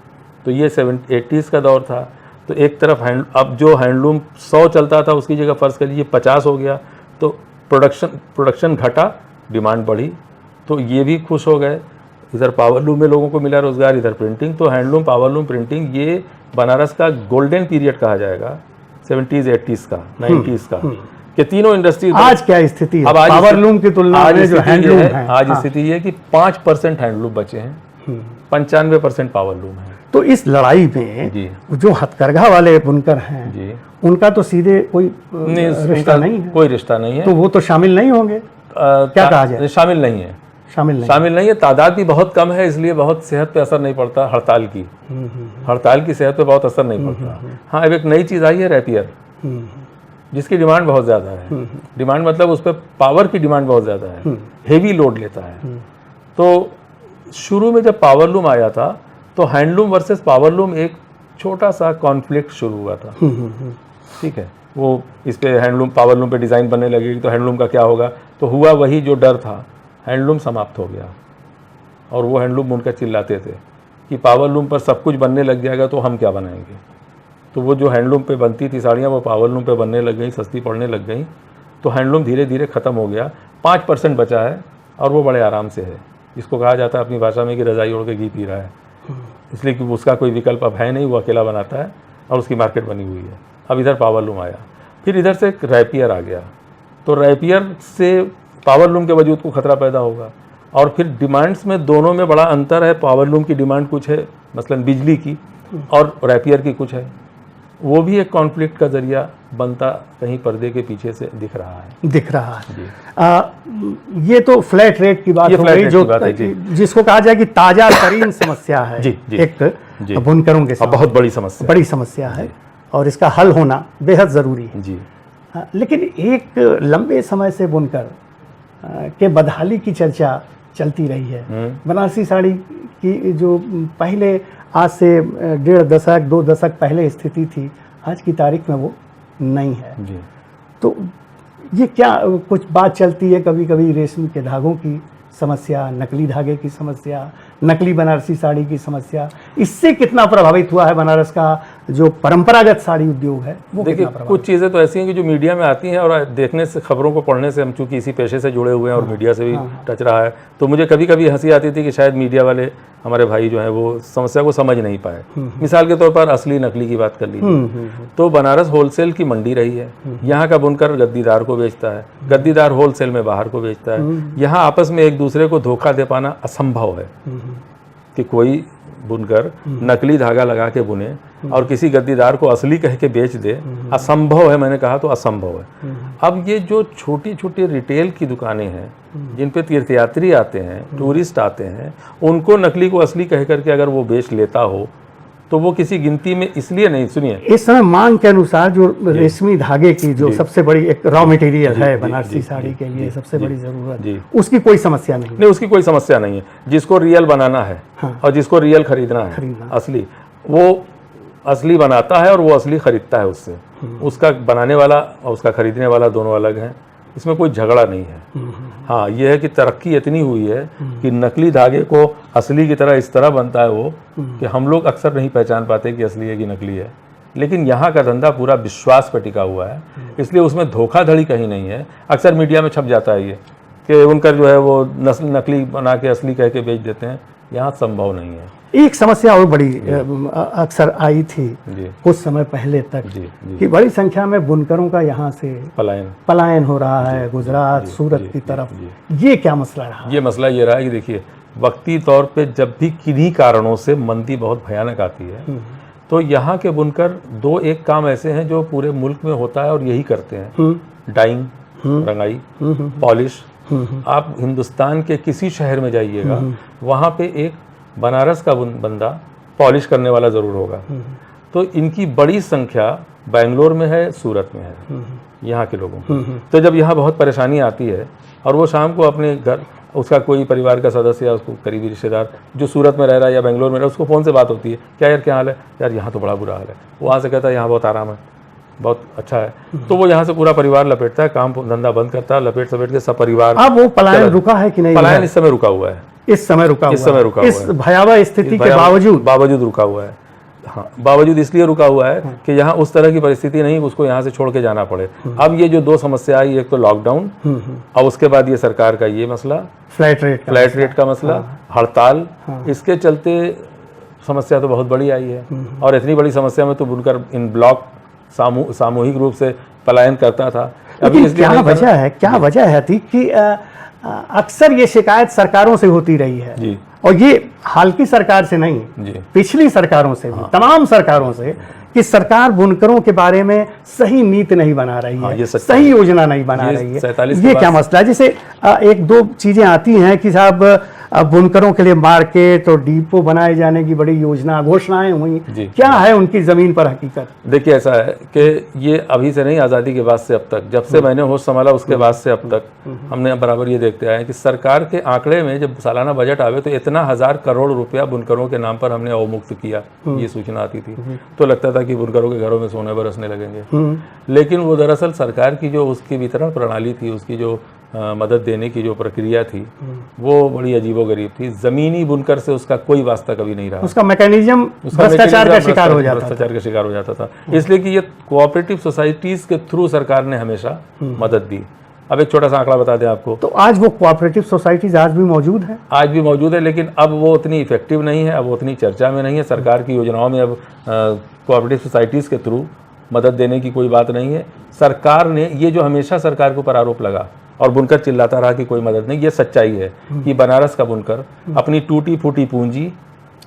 तो ये 80s का दौर था। तो एक तरफ अब जो हैंडलूम 100 चलता था उसकी जगह फ़र्ज़ कर लीजिए 50 हो गया, तो प्रोडक्शन घटा, डिमांड बढ़ी, तो ये भी खुश हो गए। इधर पावर लूम में लोगों को मिला रोज़गार, इधर प्रिंटिंग। तो हैंडलूम, पावर लूम, प्रिंटिंग, ये बनारस का गोल्डन पीरियड कहा जाएगा, 70s, 80s का, 90s का, कि तीनों इंडस्ट्री। आज क्या स्थिति है अब आज पावर लूम की तुलना में जो हैंडलूम है? आज स्थिति ये है कि 5% हैंडलूम बचे हैं, 95% पावर लूम है। तो इस लड़ाई में जी जो हथकरघा वाले बुनकर हैं, जी, उनका तो सीधे कोई रिश्ता नहीं है, कोई रिश्ता नहीं है। तो वो तो शामिल नहीं होंगे, क्या कहा जाए? शामिल नहीं है, शामिल नहीं है। तादाद भी बहुत कम है, इसलिए बहुत सेहत पे असर नहीं पड़ता। हड़ताल की सेहत पे बहुत असर नहीं पड़ता। हाँ, अब एक नई चीज़ आई है, रैपियर, जिसकी डिमांड बहुत ज़्यादा है। डिमांड मतलब उस पर पावर की डिमांड बहुत ज़्यादा है, हेवी लोड लेता है। तो शुरू में जब पावर लूम आया था, तो हैंडलूम वर्सेस पावर लूम एक छोटा सा कॉन्फ्लिक्ट शुरू हुआ था। ठीक है, वो इस पे हैंडलूम, पावर लूम पे डिज़ाइन बनने लगेगी, तो हैंडलूम का क्या होगा। तो हुआ वही जो डर था, हैंडलूम समाप्त हो गया। और वो हैंडलूम बुनकर चिल्लाते थे कि पावर लूम पर सब कुछ बनने लग जाएगा, तो हम क्या बनाएंगे। तो वो जो हैंडलूम पे बनती थी साड़ियाँ, वो पावर लूम पे बनने लग गई, सस्ती पड़ने लग गई। तो हैंडलूम धीरे धीरे ख़त्म हो गया। 5% बचा है, और वो बड़े आराम से है। इसको कहा जाता है अपनी भाषा में कि रज़ाई ओढ़ के घी पी रहा है, इसलिए कि उसका कोई विकल्प अब है नहीं, वो अकेला बनाता है और उसकी मार्केट बनी हुई है। अब इधर पावर लूम आया, फिर इधर से एक रैपियर आ गया। तो रैपियर से पावर लूम के वजूद को खतरा पैदा होगा। और फिर डिमांड्स में, दोनों में बड़ा अंतर है। पावर लूम की डिमांड कुछ है, मसलन बिजली की, और रैपियर की कुछ है। वो भी एक कॉन्फ्लिक्ट का जरिया बनता कहीं पर्दे के पीछे से दिख रहा है। ये तो फ्लैट रेट की बात हो गई, जो जिसको कहा जाए कि ताजा तरीन समस्या है। एक बुनकरों के साथ बहुत बड़ी समस्या है, और इसका हल होना बेहद ज़रूरी है जी। लेकिन एक लंबे समय से बुनकर के बदहाली की चर्चा चलती रही है। बनारसी साड़ी की जो पहले, आज से 1.5 दशक 2 दशक पहले स्थिति थी, आज की तारीख में वो नहीं है जी। तो ये क्या कुछ बात चलती है कभी कभी रेशम के धागों की समस्या, नकली धागे की समस्या, नकली बनारसी साड़ी की समस्या, इससे कितना प्रभावित हुआ है बनारस का जो परंपरागत साड़ी उद्योग है वो? देखिए, कुछ चीज़ें तो ऐसी हैं कि जो मीडिया में आती हैं, और देखने से, खबरों को पढ़ने से, हम चूँकि इसी पेशे से जुड़े हुए हैं और मीडिया से भी टच रहा है, तो मुझे कभी कभी हंसी आती थी कि शायद मीडिया वाले, हमारे भाई जो हैं, वो समस्या को समझ नहीं पाए। मिसाल के तौर पर असली नकली की बात कर लीजिए, तो बनारस होलसेल की मंडी रही है। यहाँ का बुनकर गद्दीदार को बेचता है, गद्दीदार होलसेल में बाहर को बेचता है। यहाँ आपस में एक दूसरे को धोखा दे पाना असंभव है कि कोई बुनकर नकली धागा लगा के बुने और किसी गद्दीदार को असली कह के बेच दे। असंभव है, मैंने कहा तो असंभव है। अब ये जो छोटी छोटी रिटेल की दुकानें हैं, जिन पे तीर्थयात्री आते हैं, टूरिस्ट आते हैं, उनको नकली को असली कह करके अगर वो बेच लेता हो, तो वो किसी गिनती में इसलिए नहीं। सुनिए, इस समय मांग के अनुसार जो रेशमी धागे की जो सबसे बड़ी एक रॉ मटेरियल है बनारसी साड़ी के लिए, सबसे बड़ी जरूरत, उसकी कोई समस्या नहीं। उसकी कोई समस्या नहीं है। जिसको रियल बनाना है और जिसको रियल खरीदना है, असली, वो असली बनाता है और वो असली खरीदता है उससे। उसका बनाने वाला और उसका खरीदने वाला दोनों अलग हैं, इसमें कोई झगड़ा नहीं है। हाँ, ये है कि तरक्की इतनी हुई है कि नकली धागे को असली की तरह इस तरह बनता है वो, कि हम लोग अक्सर नहीं पहचान पाते कि असली है कि नकली है। लेकिन यहाँ का धंधा पूरा विश्वास पर टिका हुआ है, इसलिए उसमें धोखाधड़ी कहीं नहीं है। अक्सर मीडिया में छप जाता है ये कि उनका जो है वो नकली बना के असली कह के बेच देते हैं। यहाँ संभव नहीं है। एक समस्या और बड़ी अक्सर आई थी जी कुछ समय पहले तक जी जी कि बड़ी संख्या में बुनकरों का यहाँ से पलायन हो रहा है गुजरात सूरत की तरफ। ये क्या मसला रहा? ये मसला ये रहा है कि देखिए, वक्ती तौर पे जब भी किन्हीं कारणों से मंदी बहुत भयानक आती है तो यहाँ के बुनकर दो एक काम ऐसे हैं जो पूरे मुल्क में होता है और यही करते हैं, डाइंग, रंगाई, पॉलिश। आप हिंदुस्तान के किसी शहर में जाइएगा, वहाँ पे एक बनारस का बंदा पॉलिश करने वाला ज़रूर होगा। तो इनकी बड़ी संख्या बेंगलोर में है, सूरत में है, यहाँ के लोगों। तो जब यहाँ बहुत परेशानी आती है और वो शाम को अपने घर, उसका कोई परिवार का सदस्य या उसको करीबी रिश्तेदार जो सूरत में रह रहा है या बेंगलोर में रह रहा है, उसको फ़ोन से बात होती है, क्या यार क्या हाल है, यार यहाँ तो बड़ा बुरा हाल है। वो वहाँ से कहता है यहाँ बहुत आराम है, बहुत अच्छा है। तो वो यहाँ से पूरा परिवार लपेटता है, काम धंधा बंद करता है, लपेट सपेट के सब परिवार। अब वो पलायन रुका है कि नहीं? पलायन इस समय रुका हुआ है, इस समय रुका हुआ है, इस भयावह स्थिति के बावजूद रुका हुआ है। हाँ, बावजूद इसलिए रुका हुआ है कि यहाँ उस तरह की परिस्थिति नहीं उसको यहाँ से छोड़ के जाना पड़े। अब ये जो दो समस्या आई, एक तो लॉकडाउन और उसके बाद ये सरकार का ये मसला फ्लैट रेट का मसला, हड़ताल, इसके चलते समस्या तो बहुत बड़ी आई है। और इतनी बड़ी समस्या में तो बुनकर इन ब्लॉक सामूहिक रूप से पलायन करता था। अभी क्या वजह है कि अक्सर ये शिकायत सरकारों से होती रही है जी, और ये हाल की सरकार से नहीं जी, पिछली सरकारों से भी, तमाम सरकारों से, कि सरकार बुनकरों के बारे में सही नीति नहीं बना रही है, सही योजना नहीं बना रही है। ये क्या मसला है? जैसे एक दो चीजें आती हैं कि साहब बुनकरों के लिए मार्केट और डिपो बनाए जाने की बड़ी योजना घोषणाएं हुई, क्या है उनकी जमीन पर हकीकत? देखिए, ऐसा है कि ये अभी से नहीं, आज़ादी के बाद से अब तक, जब से मैंने होश संभाला उसके बाद से अब तक हमने बराबर ये देखते आए कि सरकार के आंकड़े में जब सालाना बजट आवे तो इतना 1000 करोड़ रुपया बुनकरों के नाम पर हमने अवमुक्त किया, ये सूचना आती थी। तो लगता था कि बुनकरों के घरों में सोने बरसने लगेंगे। लेकिन वो दरअसल सरकार की जो उसकी वितरण प्रणाली थी, उसकी जो मदद देने की जो प्रक्रिया थी, वो बड़ी अजीबोगरीब थी। ज़मीनी बुनकर से उसका कोई वास्ता कभी नहीं रहा। उसका मैकेनिज्म भ्रष्टाचार का शिकार हो जाता था। इसलिए कि ये कोऑपरेटिव सोसाइटीज़ के थ्रू सरकार ने हमेशा मदद दी। अब एक छोटा सा आंकड़ा बता दें आपको, तो आज वो कोऑपरेटिव सोसाइटीज आज भी मौजूद है? आज भी मौजूद है, लेकिन अब वो उतनी इफेक्टिव नहीं है, अब वो उतनी चर्चा में नहीं है। सरकार की योजनाओं में अब कोऑपरेटिव सोसाइटीज़ के थ्रू मदद देने की कोई बात नहीं है। सरकार ने ये जो हमेशा सरकार के ऊपर आरोप लगा और बुनकर चिल्लाता रहा कि कोई मदद नहीं, ये सच्चाई है कि बनारस का बुनकर अपनी टूटी फूटी पूंजी,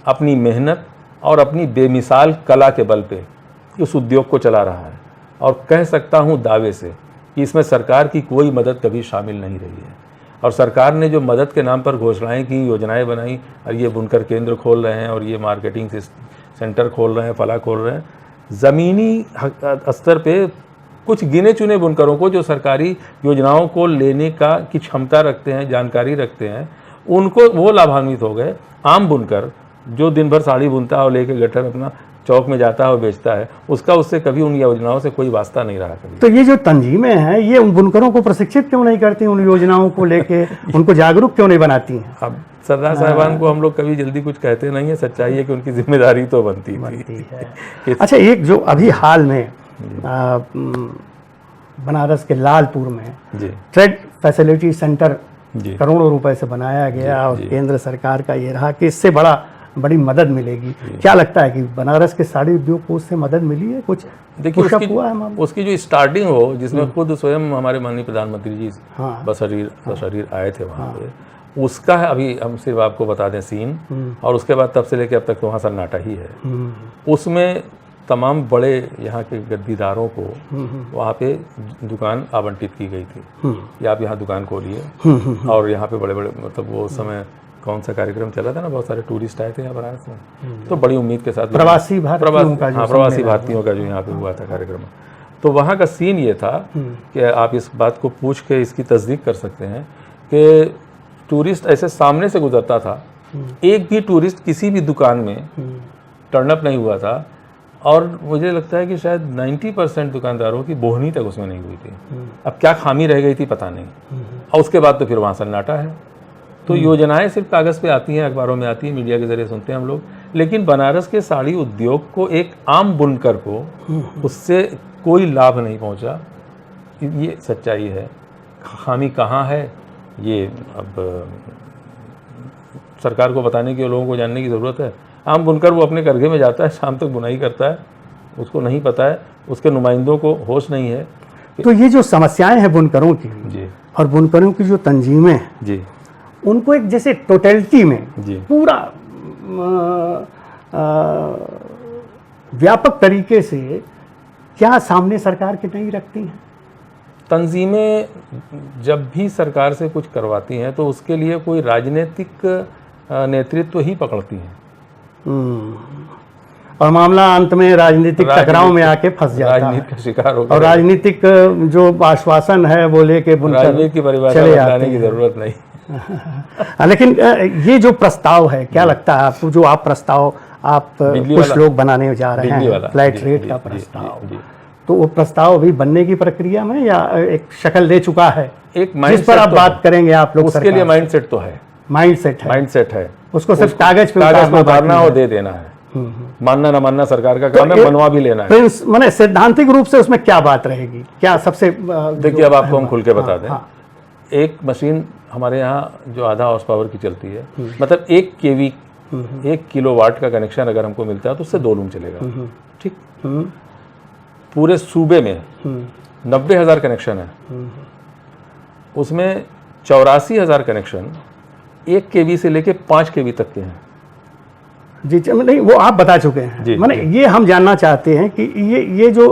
अपनी मेहनत और अपनी बेमिसाल कला के बल पे उस उद्योग को चला रहा है। और कह सकता हूँ दावे से कि इसमें सरकार की कोई मदद कभी शामिल नहीं रही है। और सरकार ने जो मदद के नाम पर घोषणाएं की, योजनाएं बनाई, और ये बुनकर केंद्र खोल रहे हैं और ये मार्केटिंग सेंटर खोल रहे हैं, फला खोल रहे हैं, ज़मीनी स्तर पे कुछ गिने चुने बुनकरों को जो सरकारी योजनाओं को लेने की क्षमता रखते हैं, जानकारी रखते हैं, उनको वो लाभान्वित हो गए। आम बुनकर जो दिन भर साड़ी बुनता है और लेके गट्ठर अपना चौक में जाता है और बेचता है, उसका उससे कभी उन योजनाओं से कोई वास्ता नहीं रहा कभी। तो ये जो तंजीमें हैं, ये उन बुनकरों को प्रशिक्षित क्यों नहीं करती उन योजनाओं को लेके? उनको जागरूक क्यों नहीं बनाती हैं? अब सरदार साहिबान को हम लोग कभी जल्दी कुछ कहते नहीं है, सच्चाई है कि उनकी जिम्मेदारी तो बनती है। अच्छा, एक जो अभी हाल में बनारस के लालपुर में ट्रेड फैसिलिटी सेंटर करोड़ों रुपए से बनाया गया और केंद्र सरकार का ये रहा कि इससे बड़ी मदद मिलेगी। क्या लगता है कि बनारस के साड़ी उद्योग को उससे मदद मिली है? कुछ देखिए, उसकी जो स्टार्टिंग हो, जिसमें खुद स्वयं हमारे माननीय प्रधानमंत्री जी बशरीर आए थे वहाँ पे, उसका है अभी हम सिर्फ आपको बता दें सीन। और उसके बाद तब से लेकर अब तक तो वहाँ सन्नाटा ही है। उसमें तमाम बड़े यहाँ के गद्दीदारों को वहाँ पे दुकान आवंटित की गई थी कि आप यहाँ दुकान खोलिए। और यहाँ पे बड़े बड़े, मतलब वो उस समय कौन सा कार्यक्रम चला था ना, बहुत सारे टूरिस्ट आए थे यहाँ बनारस में, तो बड़ी उम्मीद के साथ प्रवासी भारतीयों का जो यहाँ पे हुआ था कार्यक्रम, तो वहाँ का सीन ये था कि आप इस बात को पूछ के इसकी तस्दीक कर सकते हैं कि टूरिस्ट ऐसे सामने से गुजरता था, एक भी टूरिस्ट किसी भी दुकान में टर्नअप नहीं हुआ था। और मुझे लगता है कि शायद 90% दुकानदारों की बोहनी तक उसमें नहीं हुई थी। अब क्या खामी रह गई थी पता नहीं। और उसके बाद तो फिर वहाँ सन्नाटा है। तो योजनाएं सिर्फ कागज़ पे आती हैं, अखबारों में आती हैं, मीडिया के ज़रिए सुनते हैं हम लोग, लेकिन बनारस के साड़ी उद्योग को, एक आम बुनकर को उससे कोई लाभ नहीं पहुँचा। ये सच्चाई है। खामी कहाँ है ये अब सरकार को बताने की और लोगों को जानने की ज़रूरत है। आम बुनकर वो अपने करघे में जाता है, शाम तक बुनाई करता है, उसको नहीं पता है, उसके नुमाइंदों को होश नहीं है। तो ये जो समस्याएं हैं बुनकरों की जी और बुनकरों की जो तंजीमें हैं, जी उनको एक जैसे टोटलिटी में जी पूरा व्यापक तरीके से क्या सामने सरकार के नहीं रखती हैं? तंजीमें जब भी सरकार से कुछ करवाती हैं तो उसके लिए कोई राजनीतिक नेतृत्व ही पकड़ती हैं। और मामला अंत में राजनीतिक टकराव में आके फंस जाता है राजनीति का शिकार हो और गया। राजनीतिक जो आश्वासन है वो लेके बुनकर राजनीति की परिभाषा चले बताने आते की हैं। जरूरत नहीं। लेकिन ये जो प्रस्ताव है, क्या लगता है आपको, जो आप प्रस्ताव आप बिजली कुछ वाला? लोग बनाने जा रहे बिजली हैं, वाला? फ्लैट जी, रेट जी, का जी, प्रस्ताव, जी, जी। तो वो प्रस्ताव अभी बनने की प्रक्रिया में या एक शक्ल ले चुका है? एक जिस माइंड पर आप बात करेंगे आप लोग, उसके लिए माइंड तो है, माइंड सेट है, माइंड सेट है। उसको सिर्फ कागज पे उतारना उतारना और दे देना है। मानना ना मानना सरकार का काम है, एक- बनवा भी लेना है। प्रिंस मैंने सैद्धांतिक रूप से उसमें क्या बात रहेगी, क्या सबसे देखिए, अब आपको हम खुल के बता दें। हाँ। एक मशीन हमारे यहाँ जो आधा हॉर्स पावर की चलती है, मतलब 1 kV 1 किलोवाट का कनेक्शन अगर हमको मिलता है तो उससे 2 लूम चलेगा। ठीक, पूरे सूबे में 90,000 कनेक्शन है, उसमें 84,000 कनेक्शन 1 kV से लेके 5 kV तक के हैं। जी नहीं, वो आप बता चुके हैं। जी, मैंने जी। ये हम जानना चाहते हैं कि ये जो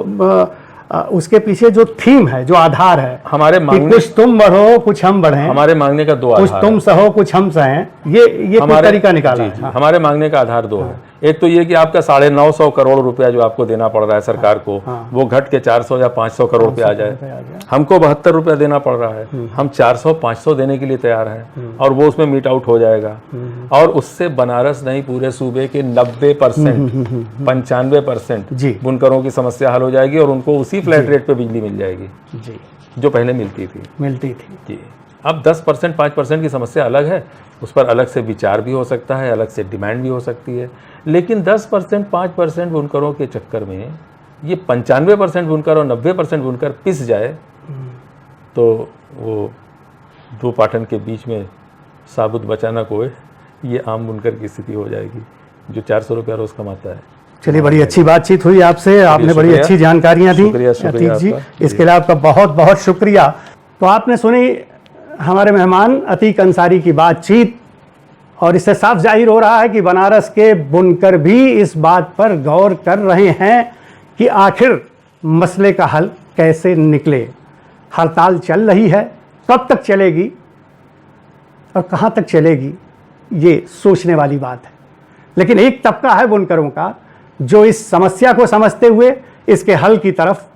उसके पीछे जो थीम है, जो आधार है, हमारे कि मांगने कुछ तुम बढ़ो कुछ हम बढ़ें, हमारे मांगने का 2 कुछ आधार तुम है। सहो कुछ हम सहें, ये कुछ हमारे तरीका निकाला जी, है। जी, हाँ। हमारे मांगने का आधार 2 है। एक तो ये कि आपका 950 करोड़ रुपया जो आपको देना पड़ रहा है सरकार को, वो घट के 400 या 500 करोड़ पे आ जाए। हमको 72 रुपया देना पड़ रहा है, हम 400-500 देने के लिए तैयार हैं और वो उसमें मीट आउट हो जाएगा। और उससे बनारस नहीं, पूरे सूबे के 90% 95% जी। बुनकरों की समस्या हल हो जाएगी और उनको उसी फ्लैट रेट पे बिजली मिल जाएगी जी, जो पहले मिलती थी। मिलती थी। जी। अब 10% 5% की समस्या अलग है, उस पर अलग से विचार भी हो सकता है, अलग से डिमांड भी हो सकती है। लेकिन 10% 5% बुनकरों के चक्कर में ये 95% बुनकर और 90% बुनकर पिस जाए तो वो 2 पाटन के बीच में साबुत बचा ना कोई, ये आम बुनकर की स्थिति हो जाएगी जो 400 रुपया रोज़ कमाता है। चलिए, बड़ी अच्छी बातचीत हुई आपसे, आपने बड़ी शुक्रिया। अच्छी जानकारियां दी शुक्रिया, शुक्रिया अतीक जी, आपका। इसके लिए आपका बहुत बहुत शुक्रिया। तो आपने सुनी हमारे मेहमान अतीक अंसारी की बातचीत, और इससे साफ जाहिर हो रहा है कि बनारस के बुनकर भी इस बात पर गौर कर रहे हैं कि आखिर मसले का हल कैसे निकले। हड़ताल चल रही है, कब तक चलेगी और कहाँ तक चलेगी, ये सोचने वाली बात है। लेकिन एक तबका है बुनकरों का जो इस समस्या को समझते हुए इसके हल की तरफ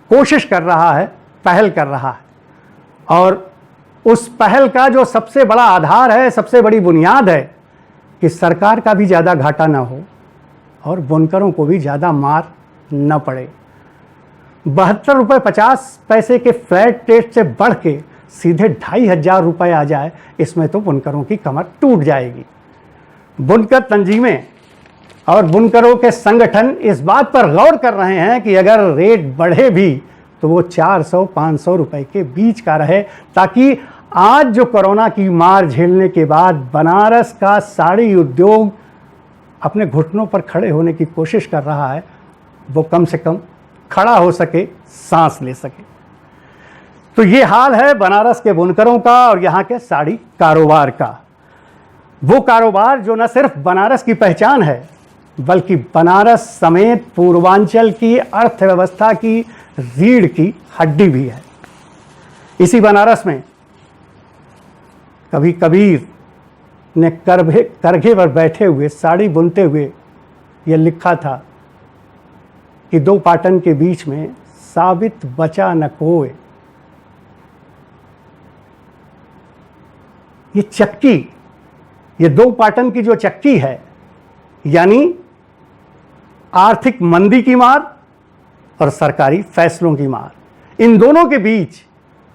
कोशिश कर रहा है, पहल कर रहा है, और उस पहल का जो सबसे बड़ा आधार है, सबसे बड़ी बुनियाद है कि सरकार का भी ज़्यादा घाटा ना हो और बुनकरों को भी ज़्यादा मार न पड़े। 72 रुपये 50 पैसे के फ्लैट रेट से बढ़ के सीधे 2,500 रुपये आ जाए, इसमें तो बुनकरों की कमर टूट जाएगी। बुनकर तंजीमें और बुनकरों के संगठन इस बात पर गौर कर रहे हैं कि अगर रेट बढ़े भी तो वो 400-500 रुपए के बीच का रहे, ताकि आज जो कोरोना की मार झेलने के बाद बनारस का साड़ी उद्योग अपने घुटनों पर खड़े होने की कोशिश कर रहा है, वो कम से कम खड़ा हो सके, सांस ले सके। तो ये हाल है बनारस के बुनकरों का और यहाँ के साड़ी कारोबार का। वो कारोबार जो न सिर्फ बनारस की पहचान है, बल्कि बनारस समेत पूर्वांचल की अर्थव्यवस्था की रीढ़ की हड्डी भी है। इसी बनारस में कभी कबीर ने करघे पर बैठे हुए साड़ी बुनते हुए यह लिखा था कि 2 पाटन के बीच में साबित बचा न कोय। ये चक्की, ये 2 पाटन की जो चक्की है, यानी आर्थिक मंदी की मार और सरकारी फैसलों की मार, इन दोनों के बीच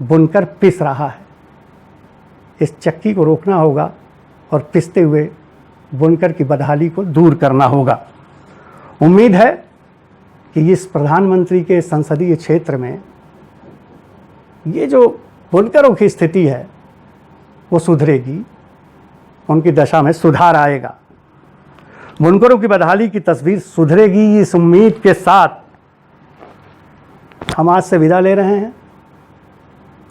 बुनकर पिस रहा है। इस चक्की को रोकना होगा और पिसते हुए बुनकर की बदहाली को दूर करना होगा। उम्मीद है कि इस प्रधानमंत्री के संसदीय क्षेत्र में ये जो बुनकरों की स्थिति है वो सुधरेगी, उनकी दशा में सुधार आएगा। बुनकरों की बदहाली की तस्वीर सुधरेगी, इस उम्मीद के साथ हम आज से विदा ले रहे हैं।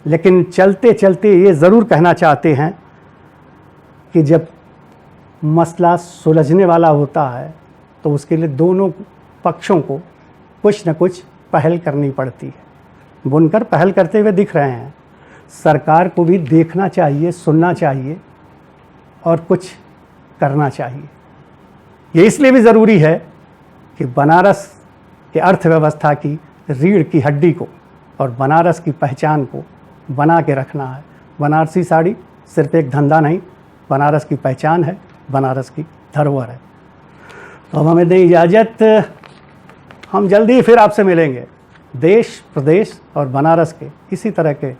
लेकिन चलते चलते ये ज़रूर कहना चाहते हैं कि जब मसला सुलझने वाला होता है तो उसके लिए दोनों पक्षों को कुछ न कुछ पहल करनी पड़ती है। बुनकर पहल करते हुए दिख रहे हैं, सरकार को भी देखना चाहिए, सुनना चाहिए और कुछ करना चाहिए। ये इसलिए भी ज़रूरी है कि बनारस के अर्थव्यवस्था की रीढ़ की हड्डी को और बनारस की पहचान को बना के रखना है। बनारसी साड़ी सिर्फ एक धंधा नहीं, बनारस की पहचान है, बनारस की धरोहर है। तो अब हमें दें इजाज़त, हम जल्दी ही फिर आपसे मिलेंगे देश, प्रदेश और बनारस के इसी तरह के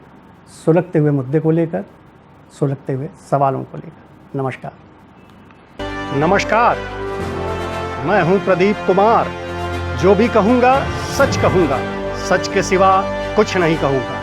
सुलगते हुए मुद्दे को लेकर, सुलगते हुए सवालों को लेकर। नमस्कार। नमस्कार, मैं हूं प्रदीप कुमार। जो भी कहूँगा सच कहूँगा, सच के सिवा कुछ नहीं कहूँगा।